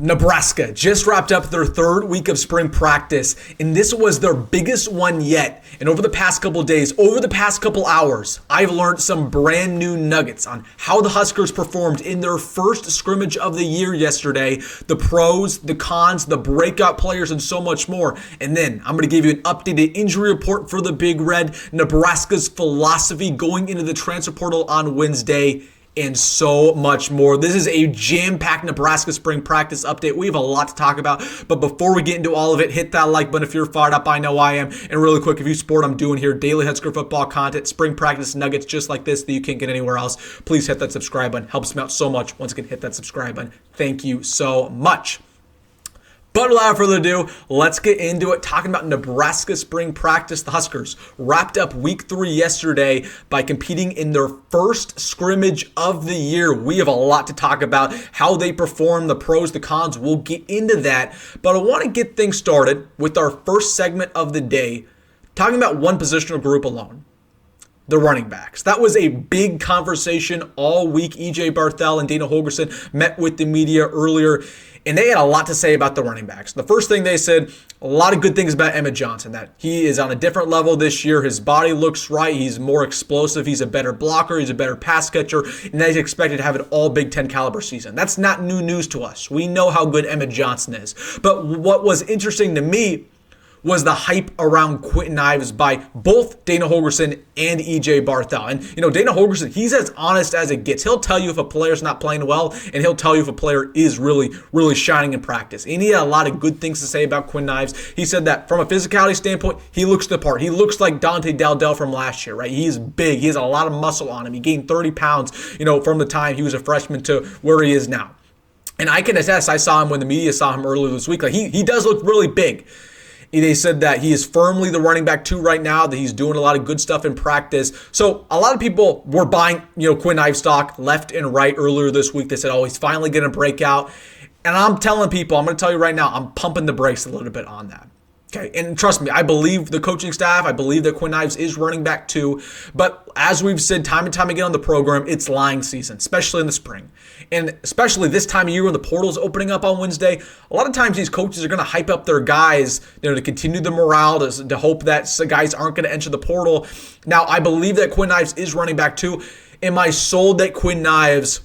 Nebraska just wrapped up their third week of spring practice, and this was their biggest one yet. And over the past couple days, over the past couple hours, I've learned some brand new nuggets on how the Huskers performed in their first scrimmage of the year yesterday, the pros, the cons, the breakout players, and so much more. And then I'm going to give you an updated injury report for the Big Red, Nebraska's philosophy going into the transfer portal on Wednesday, and so much more. This is a jam-packed Nebraska spring practice update. We have a lot to talk about, but before we get into all of it, hit that like button if you're fired up. I know I am. And really quick, if you support what I'm doing here, daily Husker football content, spring practice nuggets just like this that you can't get anywhere else, please hit that subscribe button. Helps me out so much. Once again, hit that subscribe button. Thank you so much. But without further ado, let's get into it. Talking about Nebraska spring practice, the Huskers wrapped up week 3 yesterday by competing in their first scrimmage of the year. We have a lot to talk about, how they perform, the pros, the cons. We'll get into that. But I want to get things started with our first segment of the day, talking about one positional group alone. The running backs. That was a big conversation all week. E.J. Barthel and Dana Holgorsen met with the media earlier, and they had a lot to say about the running backs. The first thing they said, a lot of good things about Emmett Johnson, that he is on a different level this year. His body looks right. He's more explosive. He's a better blocker. He's a better pass catcher, and he's expected to have an all Big Ten caliber season. That's not new news to us. We know how good Emmett Johnson is. But what was interesting to me was the hype around Quentin Ives by both Dana Holgorsen and E.J. Barthel. And, Dana Holgorsen, he's as honest as it gets. He'll tell you if a player's not playing well, and he'll tell you if a player is really, really shining in practice. And he had a lot of good things to say about Quentin Ives. He said that from a physicality standpoint, he looks the part. He looks like Dante Daldell from last year, right? He's big. He has a lot of muscle on him. He gained 30 pounds, from the time he was a freshman to where he is now. And I can attest, I saw him when the media saw him earlier this week. Like he does look really big. They said that he is firmly the running back 2 right now, that he's doing a lot of good stuff in practice. So a lot of people were buying, Quentin Ives stock left and right earlier this week. They said, oh, he's finally going to break out. And I'm telling people, I'm going to tell you right now, I'm pumping the brakes a little bit on that. Okay, and trust me, I believe the coaching staff. I believe that Quentin Ives is running back 2. But as we've said time and time again on the program, it's lying season, especially in the spring. And especially this time of year when the portal's opening up on Wednesday, a lot of times these coaches are going to hype up their guys, to continue the morale, to hope that guys aren't going to enter the portal. Now, I believe that Quentin Ives is running back 2. Am I sold that Quentin Ives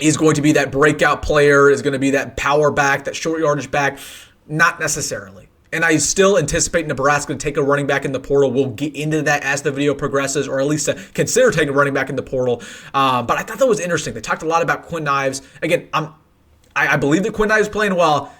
is going to be that breakout player, is going to be that power back, that short yardage back? Not necessarily. And I still anticipate Nebraska to take a running back in the portal. We'll get into that as the video progresses, or at least to consider taking a running back in the portal. But I thought that was interesting. They talked a lot about Quentin Ives. Again, I believe that Quentin Ives is playing well.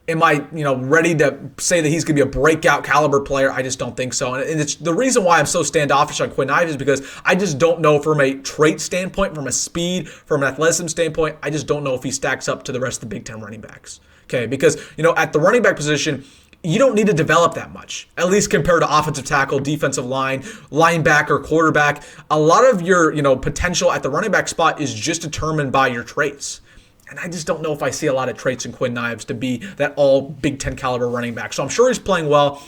Am I, ready to say that he's going to be a breakout caliber player? I just don't think so. And it's the reason why I'm so standoffish on Quentin Ives is because I just don't know from a trait standpoint, from a speed, from an athleticism standpoint, I just don't know if he stacks up to the rest of the Big Ten running backs. Okay, because, at the running back position, you don't need to develop that much, at least compared to offensive tackle, defensive line, linebacker, quarterback. A lot of your, potential at the running back spot is just determined by your traits. And I just don't know if I see a lot of traits in Quentin Ives to be that all Big Ten caliber running back. So I'm sure he's playing well.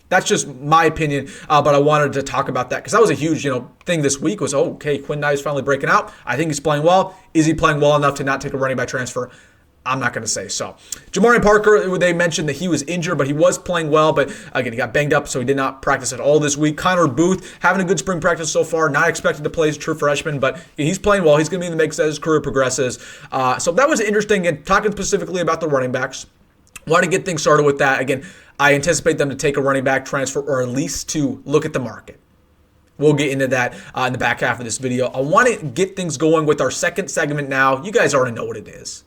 That's just my opinion, but I wanted to talk about that because that was a huge, thing this week was, okay, Quentin Ives finally breaking out. I think he's playing well. Is he playing well enough to not take a running back transfer? I'm not going to say so. Jamari Parker, they mentioned that he was injured, but he was playing well. But again, he got banged up, so he did not practice at all this week. Connor Booth, having a good spring practice so far. Not expected to play as a true freshman, but he's playing well. He's going to be in the mix as his career progresses. So that was interesting. And talking specifically about the running backs, want to get things started with that. Again, I anticipate them to take a running back transfer, or at least to look at the market. We'll get into that in the back half of this video. I want to get things going with our second segment now. You guys already know what it is.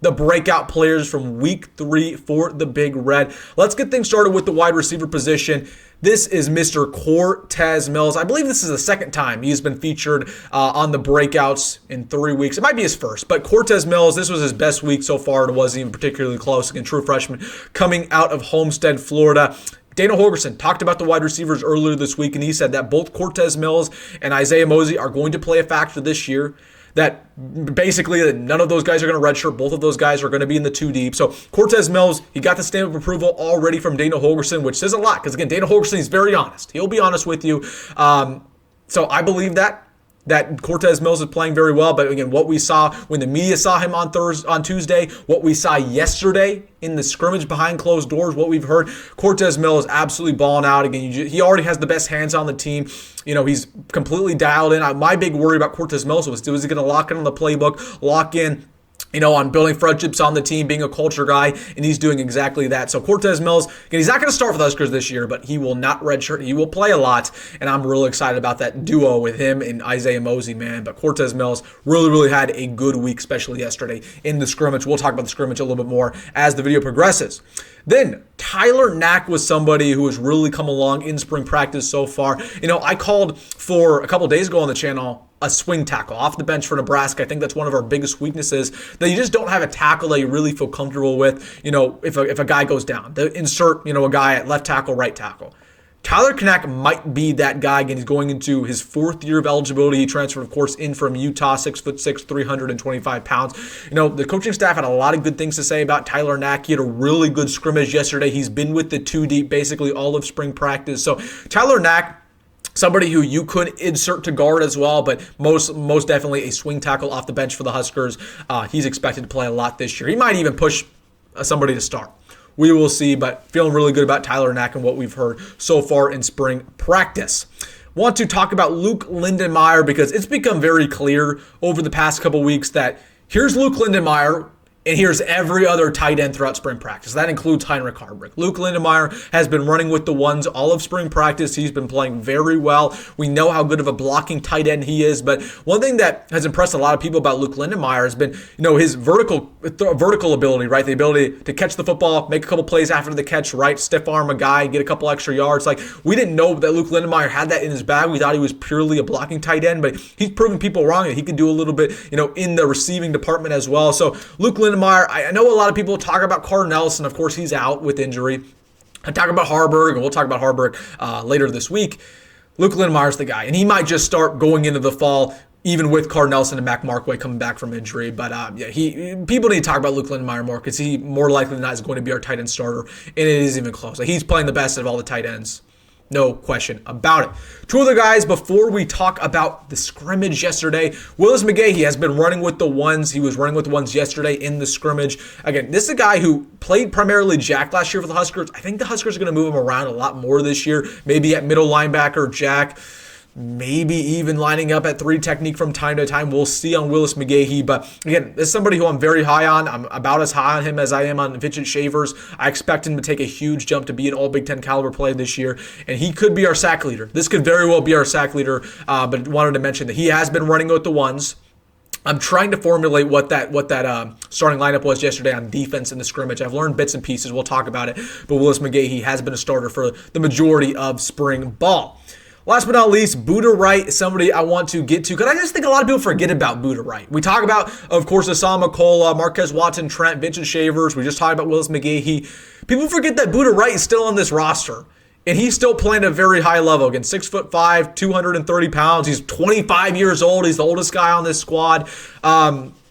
The breakout players from week 3 for the Big Red. Let's get things started with the wide receiver position. This is Mr. Cortez Mills. I believe this is the second time he's been featured on the breakouts in 3 weeks. It might be his first, but Cortez Mills, this was his best week so far. It wasn't even particularly close. Again, true freshman coming out of Homestead, Florida. Dana Holgorsen talked about the wide receivers earlier this week, and he said that both Cortez Mills and Isaiah Mosey are going to play a factor this year. That basically none of those guys are going to redshirt. Both of those guys are going to be in the 2 deep. So Cortez Mills, he got the stamp of approval already from Dana Holgorsen, which says a lot because, again, Dana Holgorsen is very honest. He'll be honest with you. So I believe that. that Cortez Mills is playing very well, but again, what we saw when the media saw him on Tuesday, what we saw yesterday in the scrimmage behind closed doors, what we've heard, Cortez Mills absolutely balling out. Again, he already has the best hands on the team. He's completely dialed in. My big worry about Cortez Mills was he going to lock in on the playbook, lock in on building friendships on the team, being a culture guy, and he's doing exactly that. So Cortez Mills, again, he's not going to start for the Huskers this year, but he will not redshirt. He will play a lot, and I'm really excited about that duo with him and Isaiah Mosey, man. But Cortez Mills really, really had a good week, especially yesterday in the scrimmage. We'll talk about the scrimmage a little bit more as the video progresses. Then Tyler Knack was somebody who has really come along in spring practice so far. I called for a couple days ago on the channel a swing tackle off the bench for Nebraska. I think that's one of our biggest weaknesses, that you just don't have a tackle that you really feel comfortable with. If a guy goes down, insert a guy at left tackle, right tackle. Tyler Knack might be that guy. Again, he's going into his 4th year of eligibility. He transferred, of course, in from Utah, 6'6", 325 pounds. The coaching staff had a lot of good things to say about Tyler Knack. He had a really good scrimmage yesterday. He's been with the 2 deep basically all of spring practice. So Tyler Knack, somebody who you could insert to guard as well, but most definitely a swing tackle off the bench for the Huskers. He's expected to play a lot this year. He might even push somebody to start. We will see, but feeling really good about Tyler Knack and what we've heard so far in spring practice. Want to talk about Luke Lindenmeyer because it's become very clear over the past couple weeks that here's Luke Lindenmeyer, and here's every other tight end throughout spring practice. That includes Heinrich Hoiberg. Luke Lindenmeyer has been running with the ones all of spring practice. He's been playing very well. We know how good of a blocking tight end he is. But one thing that has impressed a lot of people about Luke Lindenmeyer has been, his vertical ability, right? The ability to catch the football, make a couple plays after the catch, right? Stiff arm a guy, get a couple extra yards. Like, we didn't know that Luke Lindenmeyer had that in his bag. We thought he was purely a blocking tight end, but he's proven people wrong, and he can do a little bit, in the receiving department as well. So Luke Lindenmeyer, I know a lot of people talk about Carter Nelson. Of course, he's out with injury. I talk about Hoiberg, and we'll talk about Hoiberg later this week. Luke Lindmeier's the guy, and he might just start going into the fall, even with Carter Nelson and Mac Markway coming back from injury. But people need to talk about Luke Lindenmeyer more, because he more likely than not is going to be our tight end starter, and it is even close. Like, he's playing the best of all the tight ends. No question about it. 2 other guys before we talk about the scrimmage yesterday. Willis McGahee has been running with the ones. He was running with the ones yesterday in the scrimmage. Again, this is a guy who played primarily Jack last year for the Huskers. I think the Huskers are going to move him around a lot more this year. Maybe at middle linebacker, Jack. Maybe even lining up at 3 technique from time to time. We'll see on Willis McGahee. But again, this is somebody who I'm very high on. I'm about as high on him as I am on Vincent Shavers. I expect him to take a huge jump to be an all Big Ten caliber player this year. And he could be our sack leader. This could very well be our sack leader. But wanted to mention that he has been running with the ones. I'm trying to formulate what that starting lineup was yesterday on defense in the scrimmage. I've learned bits and pieces. We'll talk about it. But Willis McGahee has been a starter for the majority of spring ball. Last but not least, Buda Wright is somebody I want to get to, because I just think a lot of people forget about Buda Wright. We talk about, of course, Hassan McCullough, Marquez Watson, Trent, Vincent Shavers. We just talked about Willis McGahee. People forget that Buda Wright is still on this roster, and he's still playing at a very high level. Again, 6'5", 230 pounds. He's 25 years old. He's the oldest guy on this squad.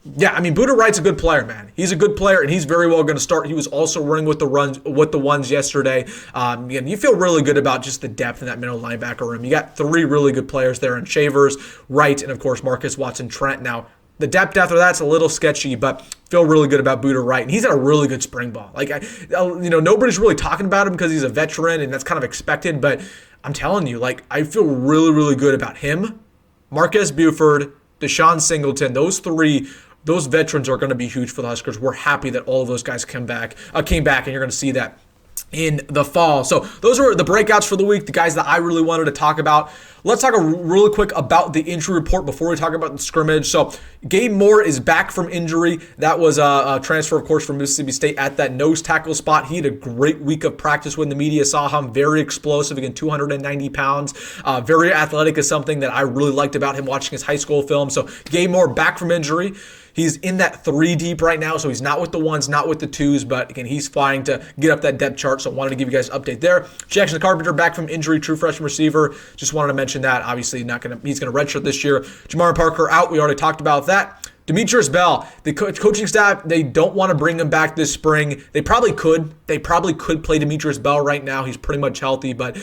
Buda Wright's a good player, man. He's a good player, and he's very well going to start. He was also running with the ones yesterday. Again, you feel really good about just the depth in that middle linebacker room. You got 3 really good players there in Shavers, Wright, and of course Marcus Watson, Trent. Now, the depth after that's a little sketchy, but feel really good about Buda Wright. And he's had a really good spring ball. Nobody's really talking about him because he's a veteran, and that's kind of expected. But I'm telling you, I feel really, really good about him, Marquez Buford, Deshaun Singleton. Those veterans are going to be huge for the Huskers. We're happy that all of those guys came back, and you're going to see that in the fall. So those are the breakouts for the week, the guys that I really wanted to talk about. Let's talk really quick about the injury report before we talk about the scrimmage. So Gabe Moore is back from injury. That was a transfer, of course, from Mississippi State at that nose tackle spot. He had a great week of practice when the media saw him. Very explosive, again, 290 pounds. Very athletic is something that I really liked about him watching his high school film. So Gabe Moore back from injury. He's in that 3 deep right now, so he's not with the ones, not with the twos, but again, he's flying to get up that depth chart, so I wanted to give you guys an update there. Jackson Carpenter back from injury, true freshman receiver. Just wanted to mention that. Obviously, he's going to redshirt this year. Jamar Parker out. We already talked about that. Demetrius Bell, the coaching staff, they don't want to bring him back this spring. They probably could. They probably could play Demetrius Bell right now. He's pretty much healthy, but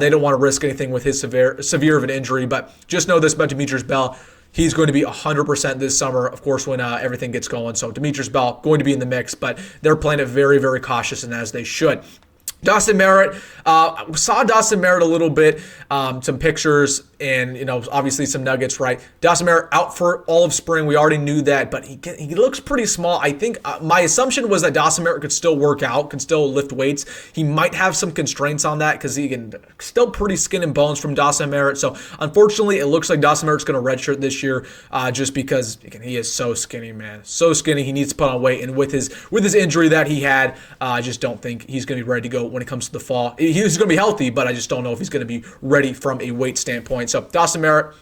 they don't want to risk anything with his severe of an injury. But just know this about Demetrius Bell. He's going to be 100% this summer, of course, when everything gets going. So Demetrius Bell going to be in the mix, but they're playing it very, very cautious, and as they should. Dawson Merritt, saw Dawson Merritt a little bit, some pictures and, obviously some nuggets, right? Dawson Merritt out for all of spring. We already knew that, but he looks pretty small. I think my assumption was that Dawson Merritt could still work out, could still lift weights. He might have some constraints on that because he can still pretty skin and bones from Dawson Merritt. So unfortunately, it looks like Dawson Merritt's going to redshirt this year just because he is so skinny, man. So skinny. He needs to put on weight. And with his injury that he had, I just don't think he's going to be ready to go when it comes to the fall. He's going to be healthy, but I just don't know if he's going to be ready from a weight standpoint. So Dawson Merritt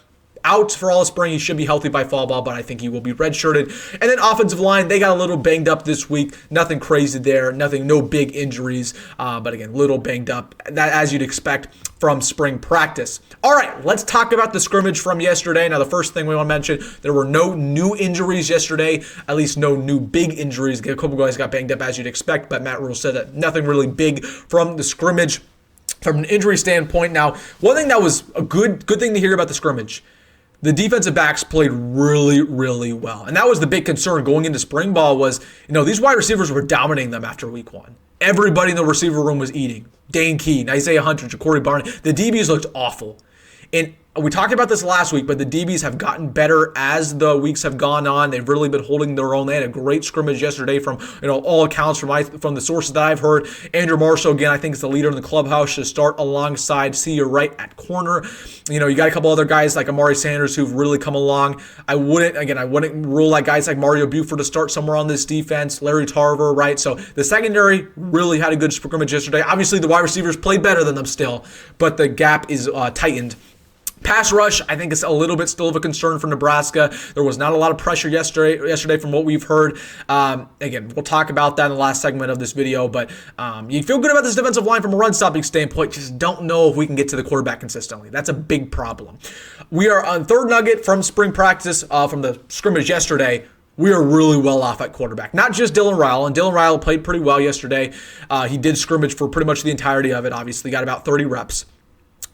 out for all spring. He should be healthy by fall ball, but I think he will be redshirted. And then offensive line, they got a little banged up this week. Nothing crazy there. No big injuries. But again, little banged up, that as you'd expect from spring practice. All right, let's talk about the scrimmage from yesterday. Now, the first thing we want to mention, there were no new injuries yesterday, at least no new big injuries. A couple guys got banged up as you'd expect, but Matt Rhule said that nothing really big from the scrimmage from an injury standpoint. Now, one thing that was a good thing to hear about the scrimmage, the defensive backs played really, really well. And that was the big concern going into spring ball was, these wide receivers were dominating them after week one. Everybody in the receiver room was eating. Dane Key, Isaiah Hunter, Ja'Cory Barney. The DBs looked awful. And we talked about this last week, but the DBs have gotten better as the weeks have gone on. They've really been holding their own. They had a great scrimmage yesterday from all accounts from the sources that I've heard. Andrew Marshall, again, I think is the leader in the clubhouse, should start alongside Senior right at corner. You got a couple other guys like Amari Sanders who've really come along. I wouldn't rule like guys like Mario Buford to start somewhere on this defense. Larry Tarver, right? So the secondary really had a good scrimmage yesterday. Obviously, the wide receivers played better than them still, but the gap is tightened. Pass rush, I think, is a little bit still of a concern for Nebraska. There was not a lot of pressure yesterday from what we've heard. Again, we'll talk about that in the last segment of this video, but you feel good about this defensive line from a run-stopping standpoint. Just don't know if we can get to the quarterback consistently. That's a big problem. We are on third nugget from spring practice from the scrimmage yesterday. We are really well off at quarterback. Not just Dylan Rhule, and Dylan Rhule played pretty well yesterday. He did scrimmage for pretty much the entirety of it, obviously. Got about 30 reps.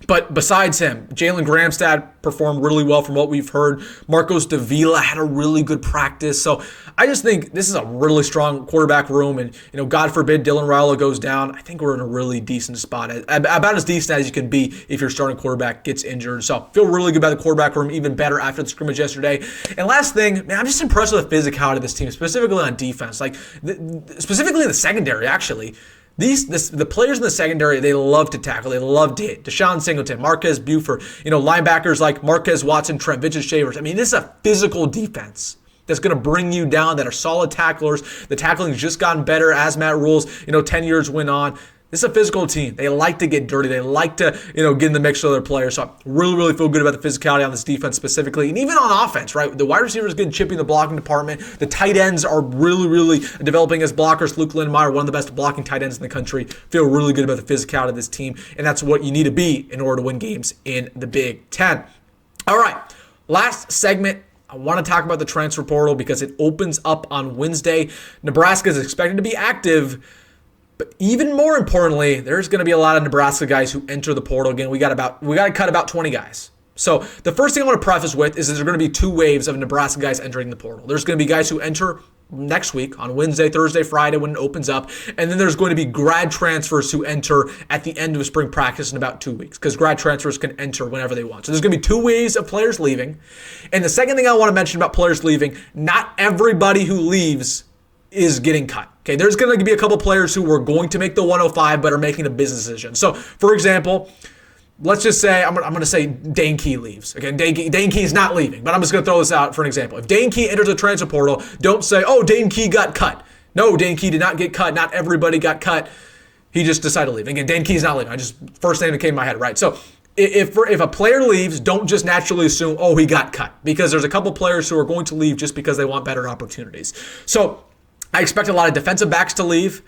But besides him, Jalen Gramstad performed really well from what we've heard. Marcos Davila had a really good practice. So I just think this is a really strong quarterback room. And, God forbid Dylan Raiola goes down. I think we're in a really decent spot. About as decent as you can be if your starting quarterback gets injured. So feel really good about the quarterback room, even better after the scrimmage yesterday. And last thing, man, I'm just impressed with the physicality of this team, specifically on defense. Specifically in the secondary, actually. The players in the secondary, they love to tackle. They love to hit. Deshaun Singleton, Marquez Buford, linebackers like Marquez Watson, Trent Vincent Shavers. I mean, this is a physical defense that's going to bring you down, that are solid tacklers. The tackling's just gotten better as Matt Rhule's, 10 years went on. This is a physical team. They like to get dirty. They like to, get in the mix with other players. So I really, really feel good about the physicality on this defense specifically. And even on offense, right? The wide receivers getting chippy in the blocking department. The tight ends are really, really developing as blockers. Luke Lindmeyer, one of the best blocking tight ends in the country. Feel really good about the physicality of this team. And that's what you need to be in order to win games in the Big Ten. All right, last segment. I want to talk about the transfer portal because it opens up on Wednesday. Nebraska is expected to be active. But even more importantly, there's going to be a lot of Nebraska guys who enter the portal. Again, we got to cut about 20 guys. So the first thing I want to preface with is there's going to be two waves of Nebraska guys entering the portal. There's going to be guys who enter next week on Wednesday, Thursday, Friday when it opens up. And then there's going to be grad transfers who enter at the end of spring practice in about 2 weeks because grad transfers can enter whenever they want. So there's going to be two waves of players leaving. And the second thing I want to mention about players leaving, not everybody who leaves is getting cut. Okay, there's going to be a couple players who were going to make the 105 but are making a business decision. So, for example, let's just say, I'm going to say Dane Key leaves. Okay, Dane Key's not leaving, but I'm just going to throw this out for an example. If Dane Key enters the transfer portal, don't say, oh, Dane Key got cut. No, Dane Key did not get cut. Not everybody got cut. He just decided to leave. Again, Dane Key's not leaving. First name that came to my head, right? So, if a player leaves, don't just naturally assume, oh, he got cut. Because there's a couple players who are going to leave just because they want better opportunities. So, I expect a lot of defensive backs to leave.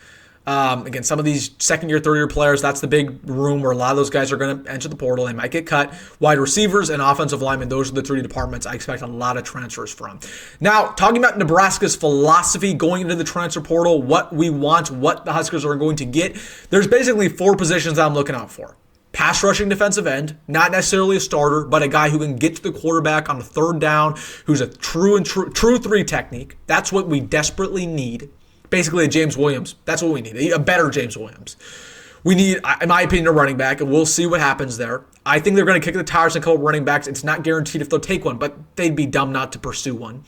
Again, some of these second-year, third-year players, that's the big room where a lot of those guys are going to enter the portal. They might get cut. Wide receivers and offensive linemen, those are the three departments I expect a lot of transfers from. Now, talking about Nebraska's philosophy going into the transfer portal, what we want, what the Huskers are going to get, there's basically 4 positions that I'm looking out for. Pass rushing defensive end, not necessarily a starter, but a guy who can get to the quarterback on the third down, who's a true 3 technique. That's what we desperately need. Basically a James Williams. That's what we need. A better James Williams. We need, in my opinion, a running back, and we'll see what happens there. I think they're going to kick the tires on a couple running backs. It's not guaranteed if they'll take one, but they'd be dumb not to pursue one.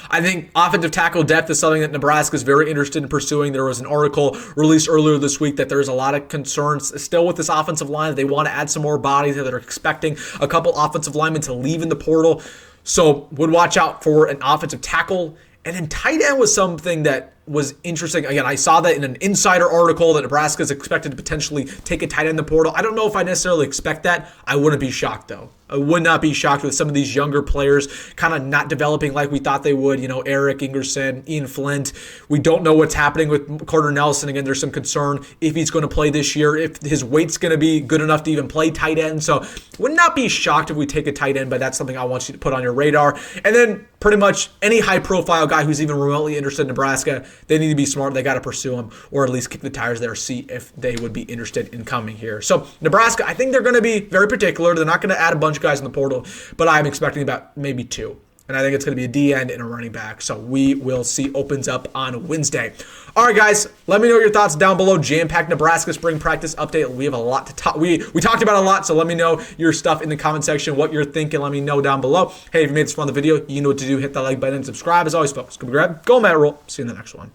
I think offensive tackle depth is something that Nebraska is very interested in pursuing. There was an article released earlier this week that there's a lot of concerns still with this offensive line. They want to add some more bodies. They're expecting a couple offensive linemen to leave in the portal. So would watch out for an offensive tackle. And then tight end was something that was interesting. Again, I saw that in an insider article that Nebraska is expected to potentially take a tight end in the portal. I don't know if I necessarily expect that. I wouldn't be shocked, though. I would not be shocked with some of these younger players kind of not developing like we thought they would. You know, Eric Ingerson, Ian Flint. We don't know what's happening with Carter Nelson. Again, there's some concern if he's going to play this year, if his weight's going to be good enough to even play tight end. So would not be shocked if we take a tight end, but that's something I want you to put on your radar. And then pretty much any high-profile guy who's even remotely interested in Nebraska, they need to be smart. They got to pursue him or at least kick the tires there, see if they would be interested in coming here. So Nebraska, I think they're going to be very particular. They're not going to add a bunch of guys in the portal, but I'm expecting about maybe 2. And I think it's going to be a D end and a running back. So we will see opens up on Wednesday. All right, guys, let me know your thoughts down below. Jam-packed Nebraska spring practice update. We have a lot to talk. We talked about a lot, so let me know your stuff in the comment section, what you're thinking. Let me know down below. Hey, if you made this fun of the video, you know what to do. Hit that like button and subscribe. As always, folks, go Matt Rhule. See you in the next one.